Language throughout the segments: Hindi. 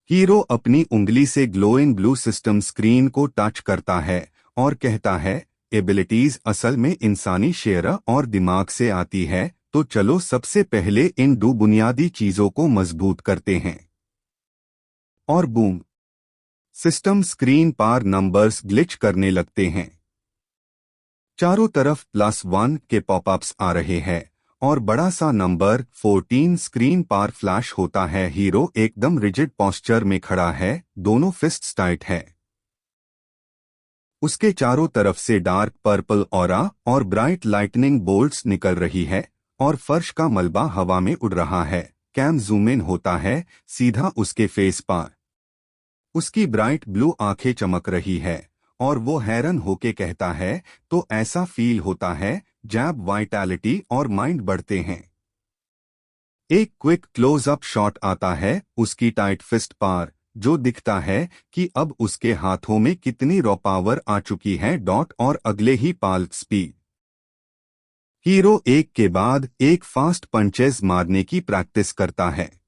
हीरो अपनी उंगली से ग्लोइंग ब्लू सिस्टम स्क्रीन को टच करता है और कहता है, एबिलिटीज असल में इंसानी शेयर और दिमाग से आती है, तो चलो सबसे पहले इन दो बुनियादी चीजों को मजबूत करते हैं। और बूम, सिस्टम स्क्रीन पर नंबर्स ग्लिच करने लगते हैं। चारों तरफ +1 के पॉपअप्स आ रहे हैं और बड़ा सा नंबर 14 स्क्रीन पर फ्लैश होता है। हीरो एकदम रिजिड पोस्चर में खड़ा है, दोनों फिस्ट्स टाइट है। उसके चारों तरफ से डार्क पर्पल ऑरा और ब्राइट लाइटनिंग बोल्ट्स निकल रही है और फर्श का मलबा हवा में उड़ रहा है। कैम जूम इन होता है सीधा उसके फेस पर। उसकी ब्राइट ब्लू आंखें चमक रही है और वो हैरान होके कहता है, तो ऐसा फील होता है जब वाइटैलिटी और माइंड बढ़ते हैं। एक क्विक क्लोज अप शॉट आता है उसकी टाइट फिस्ट पर, जो दिखता है कि अब उसके हाथों में कितनी रॉ पावर आ चुकी है। डॉट और अगले ही पाल स्पीड। हीरो एक के बाद एक फास्ट पंचेस मारने की प्रैक्टिस करता है।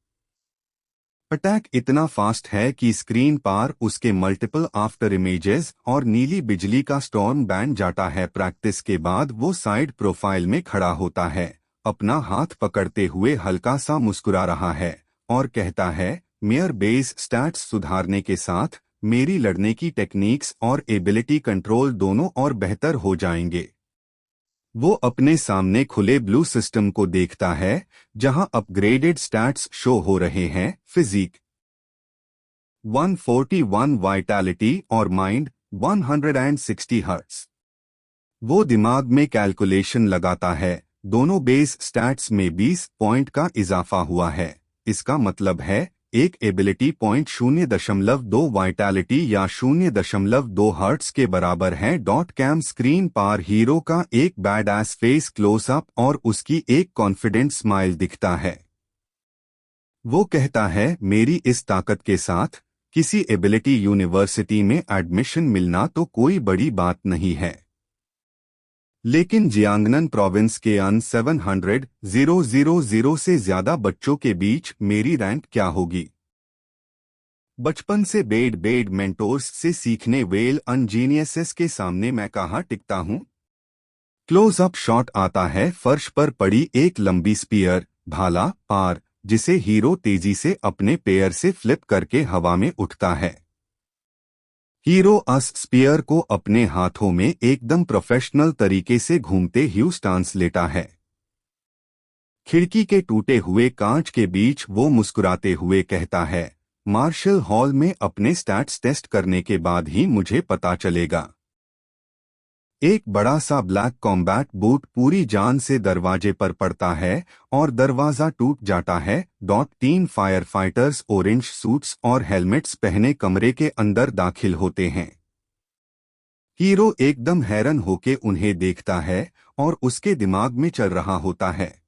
अटैक इतना फास्ट है कि स्क्रीन पर उसके मल्टीपल आफ्टर इमेजेस और नीली बिजली का स्टॉर्म बैन जाता है। प्रैक्टिस के बाद वो साइड प्रोफाइल में खड़ा होता है, अपना हाथ पकड़ते हुए हल्का सा मुस्कुरा रहा है और कहता है, मेयर बेस स्टैट्स सुधारने के साथ मेरी लड़ने की टेक्निक्स और एबिलिटी कंट्रोल दोनों और बेहतर हो जाएंगे। वो अपने सामने खुले ब्लू सिस्टम को देखता है जहां अपग्रेडेड स्टैट्स शो हो रहे हैं। फिजिक 141, वाइटैलिटी और माइंड 160 हर्ट्ज। वो दिमाग में कैलकुलेशन लगाता है, दोनों बेस स्टैट्स में 20 पॉइंट का इजाफा हुआ है। इसका मतलब है एक एबिलिटी पॉइंट 0.2 वाइटैलिटी या 0.2 हर्ट्ज के बराबर है। डॉट कैम स्क्रीन पर हीरो का एक bad S phase close up और उसकी एक कॉन्फिडेंट स्माइल दिखता है। वो कहता है, मेरी इस ताकत के साथ किसी एबिलिटी यूनिवर्सिटी में एडमिशन मिलना तो कोई बड़ी बात नहीं है। लेकिन जियांगनन प्रोविंस के अन 700,000 से ज्यादा बच्चों के बीच मेरी रैंक क्या होगी? बचपन से बेड मेंटोर्स से सीखने वेल अनजीनियसेस के सामने मैं कहाँ टिकता हूँ। क्लोज अप शॉट आता है फर्श पर पड़ी एक लंबी स्पीयर भाला पार, जिसे हीरो तेजी से अपने पैर से फ्लिप करके हवा में उठता है। हीरो अस स्पीयर को अपने हाथों में एकदम प्रोफेशनल तरीके से घूमते ह्यू स्टांस लेता है। खिड़की के टूटे हुए कांच के बीच वो मुस्कुराते हुए कहता है, मार्शल हॉल में अपने स्टैट्स टेस्ट करने के बाद ही मुझे पता चलेगा। एक बड़ा सा ब्लैक कॉम्बैट बूट पूरी जान से दरवाजे पर पड़ता है और दरवाजा टूट जाता है। 3 फायर फाइटर्स ऑरेंज सूट्स और हेलमेट्स पहने कमरे के अंदर दाखिल होते हैं। हीरो एकदम हैरान होके उन्हें देखता है और उसके दिमाग में चल रहा होता है।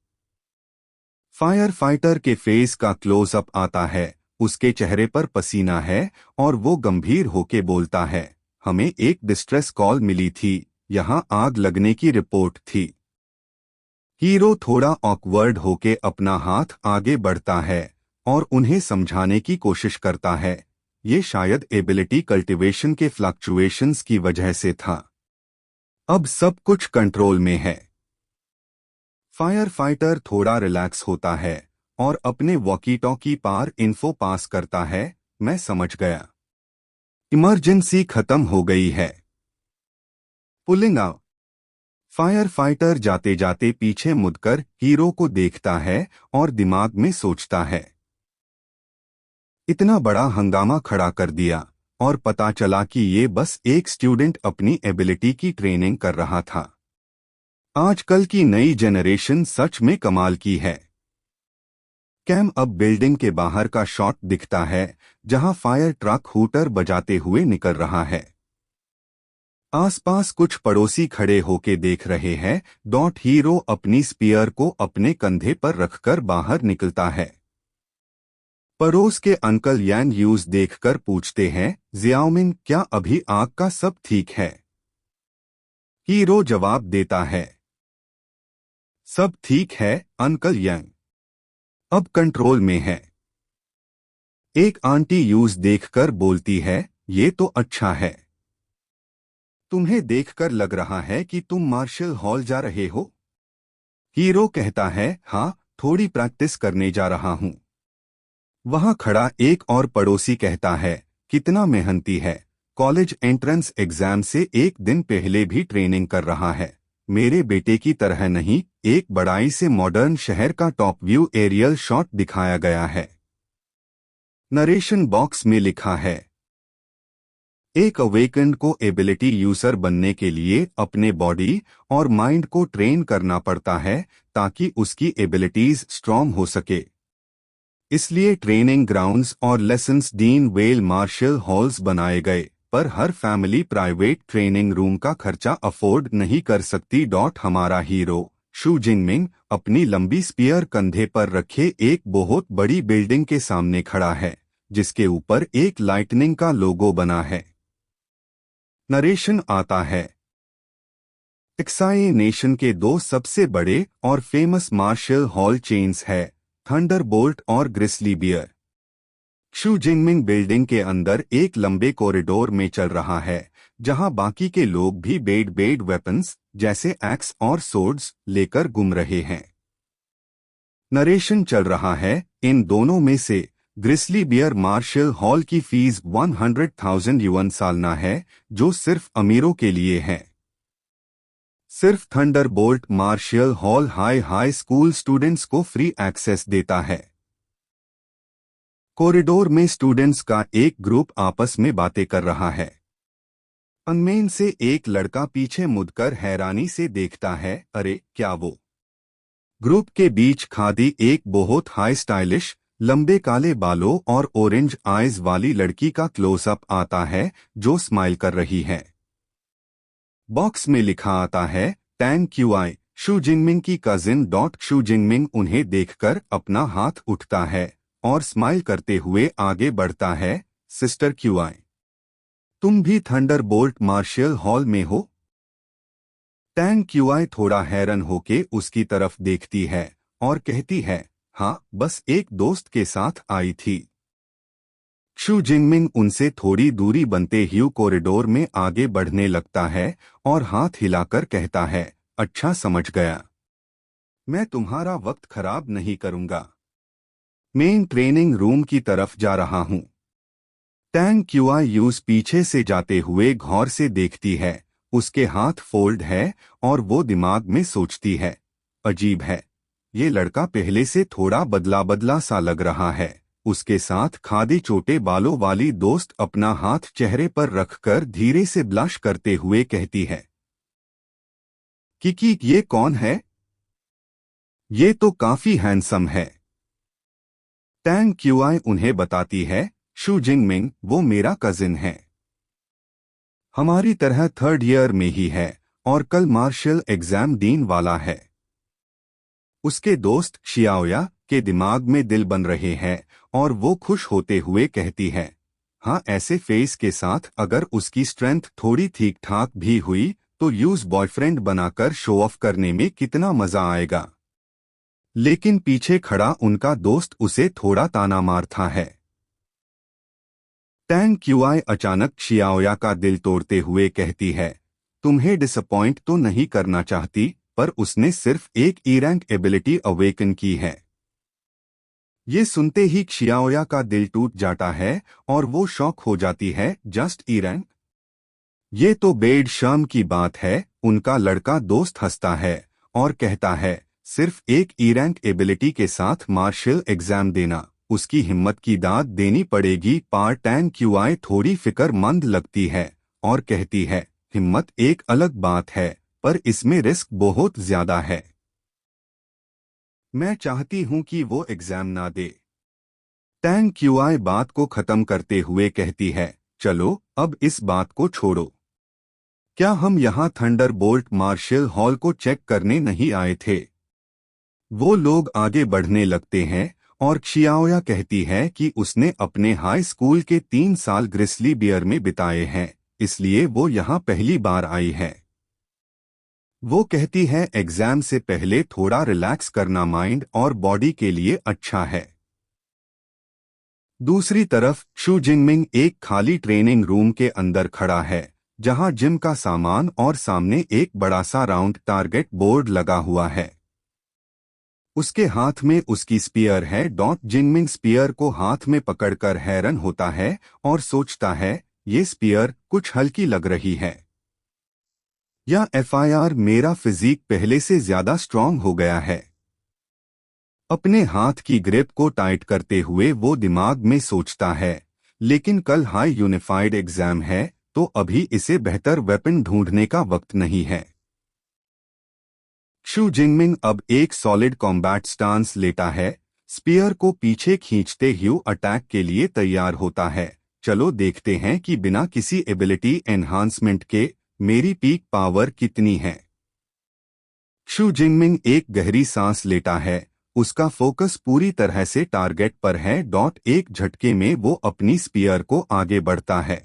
फायर फाइटर के फेस का क्लोज अप आता है, उसके चेहरे पर पसीना है और वो गंभीर होके बोलता है, हमें एक डिस्ट्रेस कॉल मिली थी, यहाँ आग लगने की रिपोर्ट थी। हीरो थोड़ा ऑकवर्ड होके अपना हाथ आगे बढ़ता है और उन्हें समझाने की कोशिश करता है, ये शायद एबिलिटी कल्टीवेशन के फ्लक्चुएशंस की वजह से था। अब सब कुछ कंट्रोल में है। फायर फाइटर थोड़ा रिलैक्स होता है और अपने वॉकी टॉकी पर इन्फो पास करता है, मैं समझ गया। इमरजेंसी खत्म हो गई है। Pulling out. फायर फाइटर जाते जाते पीछे मुड़कर हीरो को देखता है और दिमाग में सोचता है, इतना बड़ा हंगामा खड़ा कर दिया और पता चला कि ये बस एक स्टूडेंट अपनी एबिलिटी की ट्रेनिंग कर रहा था। आजकल की नई जनरेशन सच में कमाल की है। कैम अब बिल्डिंग के बाहर का शॉट दिखता है जहां फायर ट्रक हूटर बजाते हुए निकल रहा है। आसपास कुछ पड़ोसी खड़े होके देख रहे हैं। हीरो अपनी स्पीयर को अपने कंधे पर रखकर बाहर निकलता है। पड़ोस के अंकल यान यूज देखकर पूछते हैं, जियाओमिंग क्या अभी आग का सब ठीक है? हीरो जवाब देता है, सब ठीक है अंकल यांग, अब कंट्रोल में है। एक आंटी यूज देखकर बोलती है, ये तो अच्छा है। तुम्हें देखकर लग रहा है कि तुम मार्शल हॉल जा रहे हो। हीरो कहता है, हाँ, थोड़ी प्रैक्टिस करने जा रहा हूँ। वहां खड़ा एक और पड़ोसी कहता है, कितना मेहनती है, कॉलेज एंट्रेंस एग्जाम से एक दिन पहले भी ट्रेनिंग कर रहा है। मेरे बेटे की तरह नहीं। एक बड़ाई से मॉडर्न शहर का टॉप व्यू एरियल शॉट दिखाया गया है। नरेशन बॉक्स में लिखा है, एक अवेकन्ड को एबिलिटी यूजर बनने के लिए अपने बॉडी और माइंड को ट्रेन करना पड़ता है ताकि उसकी एबिलिटीज स्ट्रॉन्ग हो सके। इसलिए ट्रेनिंग ग्राउंड्स और लेसन्स डीन वेल मार्शल हॉल्स बनाए गए, पर हर फैमिली प्राइवेट ट्रेनिंग रूम का खर्चा अफोर्ड नहीं कर सकती। हमारा हीरो शू जिंगमिंग अपनी लंबी स्पीयर कंधे पर रखे एक बहुत बड़ी बिल्डिंग के सामने खड़ा है, जिसके ऊपर एक लाइटनिंग का लोगो बना है। नरेशन आता है, एक्साई नेशन के दो सबसे बड़े और फेमस मार्शल हॉल चेन्स है, थंडरबोल्ट और ग्रिसली बियर। शू जिंगमिंग बिल्डिंग के अंदर एक लंबे कॉरिडोर में चल रहा है, जहां बाकी के लोग भी बेड वेपन्स जैसे एक्स और सोर्ड्स लेकर घूम रहे हैं। नरेशन चल रहा है, इन दोनों में से ग्रिसली बियर मार्शल हॉल की फीस 100,000 युआन सालाना है, जो सिर्फ अमीरों के लिए है। सिर्फ thunderbolt martial hall high school students को फ्री एक्सेस देता है। कॉरिडोर में स्टूडेंट्स का एक ग्रुप आपस में बातें कर रहा है। अनमेन से एक लड़का पीछे मुड़कर हैरानी से देखता है, अरे क्या वो। ग्रुप के बीच खादी एक बहुत हाई स्टाइलिश लंबे काले बालों और ऑरेंज आईज वाली लड़की का क्लोजअप आता है, जो स्माइल कर रही है। बॉक्स में लिखा आता है, टैंग क्यूआई शू जिंगमिंग की कजिन। शू जिंगमिंग उन्हें देखकर अपना हाथ उठता है और स्माइल करते हुए आगे बढ़ता है, सिस्टर क्यूआई, तुम भी थंडरबोल्ट मार्शल हॉल में हो? टैंग क्यूआई थोड़ा हैरान होके उसकी तरफ देखती है और कहती है, हाँ, बस एक दोस्त के साथ आई थी। शू जिंगमिंग उनसे थोड़ी दूरी बनते ही कॉरिडोर में आगे बढ़ने लगता है और हाथ हिलाकर कहता है, अच्छा समझ गया, मैं तुम्हारा वक्त खराब नहीं करूंगा। मेन ट्रेनिंग रूम की तरफ जा रहा हूं। टैंग क्यूआई यूज पीछे से जाते हुए गौर से देखती है, उसके हाथ फोल्ड है और वो दिमाग में सोचती है, अजीब है, ये लड़का पहले से थोड़ा बदला बदला सा लग रहा है। उसके साथ खादी छोटे बालों वाली दोस्त अपना हाथ चेहरे पर रखकर धीरे से ब्लश करते हुए कहती है, किकी ये कौन है? ये तो काफी हैंडसम है। टैंग क्यूआई उन्हें बताती है, शू जिंगमिंग वो मेरा कजिन है, हमारी तरह थर्ड ईयर में ही है और कल मार्शल एग्जाम डीन वाला है। उसके दोस्त शियाओया के दिमाग में दिल बन रहे हैं और वो खुश होते हुए कहती है, हाँ, ऐसे फेस के साथ अगर उसकी स्ट्रेंथ थोड़ी ठीक ठाक भी हुई तो यूज बॉयफ्रेंड बनाकर शो ऑफ करने में कितना मजा आएगा। लेकिन पीछे खड़ा उनका दोस्त उसे थोड़ा ताना मारता है। टैंग क्यूआई अचानक शियाओया का दिल तोड़ते हुए कहती है, तुम्हें डिसअपॉइंट तो नहीं करना चाहती, पर उसने सिर्फ एक ई रैंक एबिलिटी अवेकन की है। ये सुनते ही शियाओया का दिल टूट जाता है और वो शॉक हो जाती है, जस्ट ई रैंक? ये तो बेड शर्म की बात है। उनका लड़का दोस्त हंसता है और कहता है, सिर्फ एक ई रैंक एबिलिटी के साथ मार्शल एग्जाम देना, उसकी हिम्मत की दाद देनी पड़ेगी। पार टैंग क्यूआई थोड़ी फिक्रमंद लगती है और कहती है, हिम्मत एक अलग बात है, पर इसमें रिस्क बहुत ज्यादा है। मैं चाहती हूं कि वो एग्जाम ना दे। टैंग क्यूआई बात को खत्म करते हुए कहती है, चलो अब इस बात को छोड़ो। क्या हम यहाँ थंडरबोल्ट मार्शल हॉल को चेक करने नहीं आए थे? वो लोग आगे बढ़ने लगते हैं और क्षियाओया कहती है कि उसने अपने हाई स्कूल के 3 साल ग्रिसली बियर में बिताए हैं, इसलिए वो यहाँ पहली बार आई है। वो कहती है, एग्जाम से पहले थोड़ा रिलैक्स करना माइंड और बॉडी के लिए अच्छा है। दूसरी तरफ शू जिंगमिंग एक खाली ट्रेनिंग रूम के अंदर खड़ा है, जहां जिम का सामान और सामने एक बड़ा सा राउंड टारगेट बोर्ड लगा हुआ है। उसके हाथ में उसकी स्पीयर है। जिंगमिंग स्पीयर को हाथ में पकड़कर हैरान होता है और सोचता है, ये स्पीयर कुछ हल्की लग रही है। या एफआईआर मेरा फिजिक पहले से ज्यादा स्ट्रांग हो गया है। अपने हाथ की ग्रिप को टाइट करते हुए वो दिमाग में सोचता है, लेकिन कल हाई यूनिफाइड एग्जाम है, तो अभी इसे बेहतर वेपन ढूंढने का वक्त नहीं है। शू जिंगमिंग अब एक सॉलिड कॉम्बैट स्टांस लेता है, स्पीयर को पीछे खींचते हुए अटैक के लिए तैयार होता है। चलो देखते हैं कि बिना किसी एबिलिटी एनहांसमेंट के मेरी पीक पावर कितनी है। शू जिंगमिंग एक गहरी सांस लेता है, उसका फोकस पूरी तरह से टारगेट पर है। एक झटके में वो अपनी स्पीयर को आगे बढ़ता है।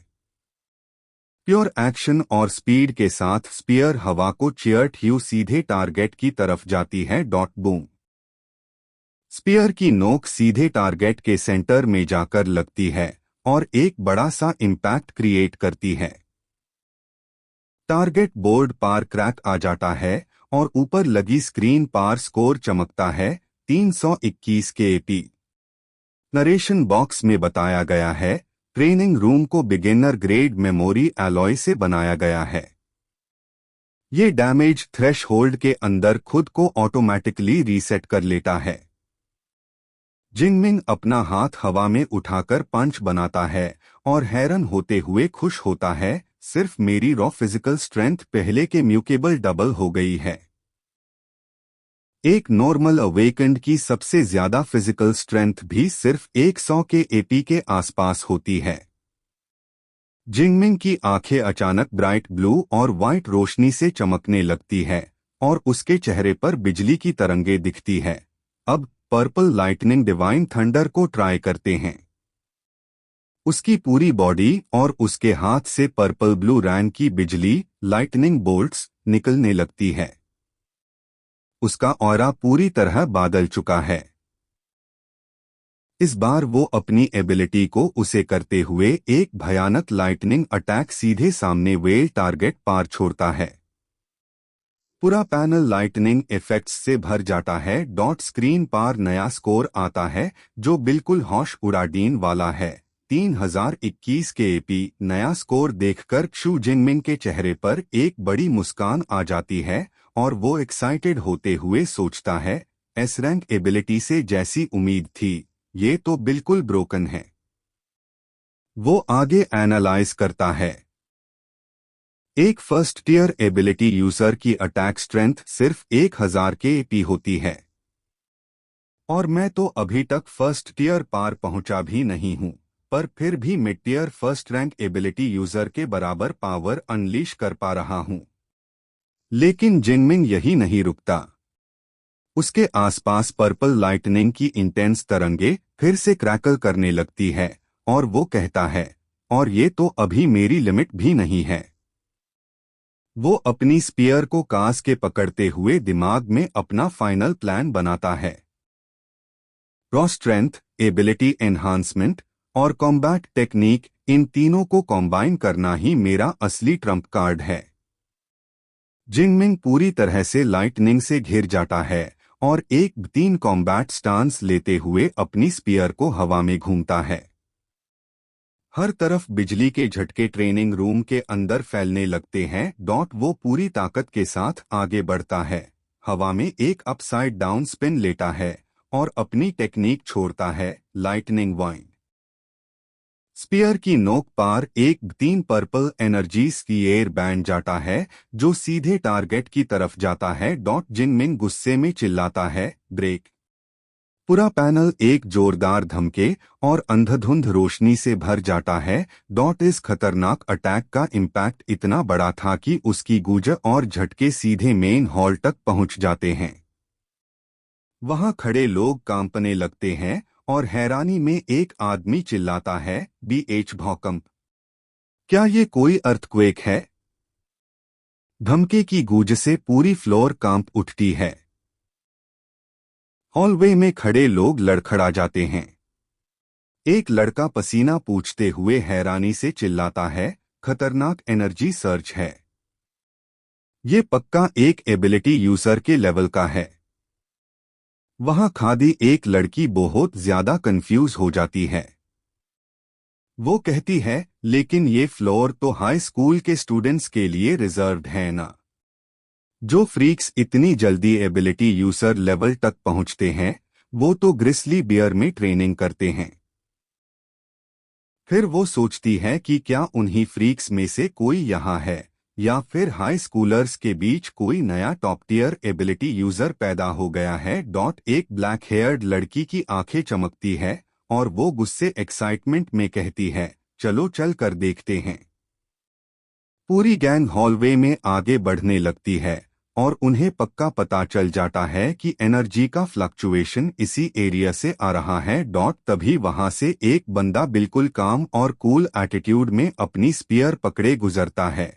प्योर एक्शन और स्पीड के साथ स्पीयर हवा को चीयर्ट ह्यू सीधे टारगेट की तरफ जाती है। बूम। स्पीयर की नोक सीधे टारगेट के सेंटर में जाकर लगती है और एक बड़ा सा इम्पैक्ट क्रिएट करती है। टारगेट बोर्ड पार क्रैक आ जाता है और ऊपर लगी स्क्रीन पार स्कोर चमकता है, 321 के एपी। नरेशन बॉक्स में बताया गया है, ट्रेनिंग रूम को बिगिनर ग्रेड मेमोरी एलॉय से बनाया गया है। ये डैमेज थ्रेशहोल्ड के अंदर खुद को ऑटोमेटिकली रीसेट कर लेता है। जिंगमिंग अपना हाथ हवा में उठाकर पंच बनाता है और हैरान होते हुए खुश होता है, सिर्फ मेरी रॉ फिजिकल स्ट्रेंथ पहले के म्यूकेबल डबल हो गई है। एक नॉर्मल अवेकेंड की सबसे ज्यादा फिजिकल स्ट्रेंथ भी सिर्फ 100 के एपी के आसपास होती है। जिंगमिंग की आंखें अचानक ब्राइट ब्लू और व्हाइट रोशनी से चमकने लगती है और उसके चेहरे पर बिजली की तरंगें दिखती है। अब पर्पल लाइटनिंग डिवाइन थंडर को ट्राई करते हैं। उसकी पूरी बॉडी और उसके हाथ से पर्पल ब्लू रैन की बिजली लाइटनिंग बोल्ट्स निकलने लगती है। उसका ऑरा पूरी तरह बादल चुका है। इस बार वो अपनी एबिलिटी को उसे करते हुए एक भयानक लाइटनिंग अटैक सीधे सामने वेल टारगेट पार छोड़ता है। पूरा पैनल लाइटनिंग इफेक्ट्स से भर जाता है। स्क्रीन पार नया स्कोर आता है जो बिल्कुल होश उड़ाडीन वाला है, 3021 के एपी। नया स्कोर देखकर शू जिंगमिंग के चेहरे पर एक बड़ी मुस्कान आ जाती है और वो एक्साइटेड होते हुए सोचता है, एस रैंक एबिलिटी से जैसी उम्मीद थी, ये तो बिल्कुल ब्रोकन है। वो आगे एनालाइज करता है। एक फर्स्ट टियर एबिलिटी यूजर की अटैक स्ट्रेंथ सिर्फ 1000 के एपी होती है और मैं तो अभी तक फर्स्ट टियर पार पहुंचा भी नहीं हूं, पर फिर भी mid tier first rank ability user के बराबर पावर अनलीश कर पा रहा हूं। लेकिन जिंगमिंग यही नहीं रुकता। उसके आसपास पर्पल लाइटनिंग की इंटेंस तरंगे फिर से क्रैकल करने लगती है और वो कहता है, और ये तो अभी मेरी लिमिट भी नहीं है। वो अपनी स्पीयर को कास के पकड़ते हुए दिमाग में अपना फाइनल प्लान बनाता है। रॉ स्ट्रेंथ, एबिलिटी एनहांसमेंट और कॉम्बैट टेक्निक, इन तीनों को कॉम्बाइन करना ही मेरा असली ट्रम्प कार्ड है। जिंगमिंग पूरी तरह से लाइटनिंग से घिर जाता है और एक 3 कॉम्बैट स्टांस लेते हुए अपनी स्पीयर को हवा में घूमता है। हर तरफ बिजली के झटके ट्रेनिंग रूम के अंदर फैलने लगते हैं। वो पूरी ताकत के साथ आगे बढ़ता है, हवा में एक अपसाइड डाउन स्पिन लेता है और अपनी टेक्निक छोड़ता है, लाइटनिंग वाइन। स्पीयर की नोक पार एक 3 पर्पल एनर्जीज की एयर बैंड जाता है जो सीधे टारगेट की तरफ जाता है। जिंगमिंग गुस्से में चिल्लाता है, ब्रेक। पूरा पैनल एक जोरदार धमके और अंधाधुंध रोशनी से भर जाता है। इस खतरनाक अटैक का इम्पैक्ट इतना बड़ा था कि उसकी गूंज और झटके सीधे मेन हॉल तक पहुंच जाते हैं। वहां खड़े लोग कांपने लगते हैं और हैरानी में एक आदमी चिल्लाता है, बीएच भूकंप। क्या ये कोई अर्थक्वेक है? धमके की गूंज से पूरी फ्लोर कांप उठती है। हॉलवे में खड़े लोग लड़खड़ा जाते हैं। एक लड़का पसीना पूछते हुए हैरानी से चिल्लाता है, खतरनाक एनर्जी सर्च है। ये पक्का एक एबिलिटी यूजर के लेवल का है। वहां खादी एक लड़की बहुत ज्यादा कंफ्यूज हो जाती है। वो कहती है, लेकिन ये फ्लोर तो हाई स्कूल के स्टूडेंट्स के लिए रिजर्व्ड है ना। जो फ्रीक्स इतनी जल्दी एबिलिटी यूजर लेवल तक पहुंचते हैं, वो तो ग्रिसली बियर में ट्रेनिंग करते हैं। फिर वो सोचती है कि क्या उन्हीं फ्रीक्स में से कोई यहाँ है, या फिर हाई स्कूलर्स के बीच कोई नया टॉप टियर एबिलिटी यूजर पैदा हो गया है। एक ब्लैक हेयर्ड लड़की की आंखें चमकती है और वो गुस्से एक्साइटमेंट में कहती है, चलो चल कर देखते हैं। पूरी गैंग हॉलवे में आगे बढ़ने लगती है और उन्हें पक्का पता चल जाता है कि एनर्जी का फ्लक्चुएशन इसी एरिया से आ रहा है। तभी वहां से एक बंदा बिल्कुल काम और कूल एटीट्यूड में अपनी स्पीयर पकड़े गुजरता है।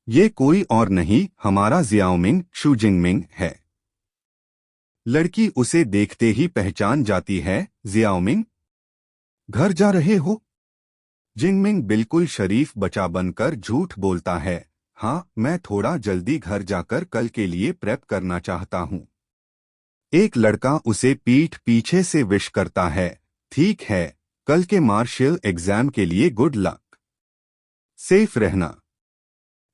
ये कोई और नहीं, हमारा जियाओमिंग शू जिंगमिंग है। लड़की उसे देखते ही पहचान जाती है। जियाओमिंग, घर जा रहे हो? जिंगमिंग बिल्कुल शरीफ बच्चा बनकर झूठ बोलता है, हाँ, मैं थोड़ा जल्दी घर जाकर कल के लिए प्रेप करना चाहता हूँ। एक लड़का उसे पीठ पीछे से विश करता है, ठीक है, कल के मार्शियल एग्जाम के लिए गुड लक, सेफ रहना।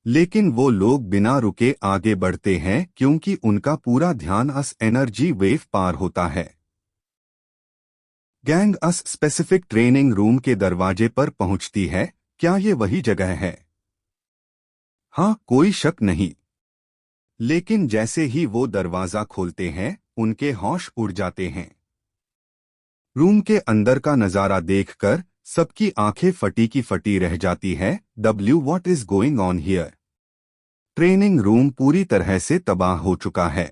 लेकिन वो लोग बिना रुके आगे बढ़ते हैं क्योंकि उनका पूरा ध्यान अस एनर्जी वेव पार होता है। गैंग अस स्पेसिफिक ट्रेनिंग रूम के दरवाजे पर पहुंचती है। क्या ये वही जगह है? हाँ, कोई शक नहीं। लेकिन जैसे ही वो दरवाजा खोलते हैं, उनके होश उड़ जाते हैं। रूम के अंदर का नजारा देखकर सबकी आंखें फटी की फटी रह जाती है। What is going on here? Training room पूरी तरह से तबाह हो चुका है।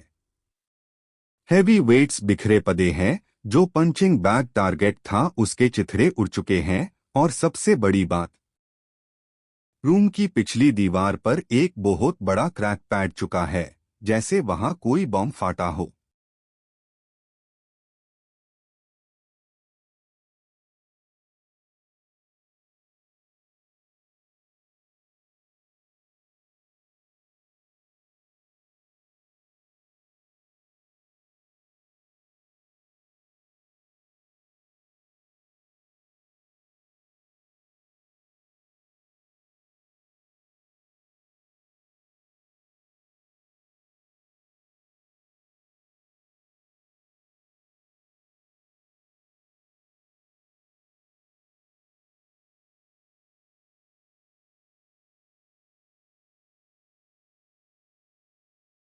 हैवी वेट्स बिखरे पड़े हैं, जो पंचिंग बैग टारगेट था उसके चिथड़े उड़ चुके हैं, और सबसे बड़ी बात, रूम की पिछली दीवार पर एक बहुत बड़ा क्रैक पैड चुका है, जैसे वहां कोई बम फाटा हो।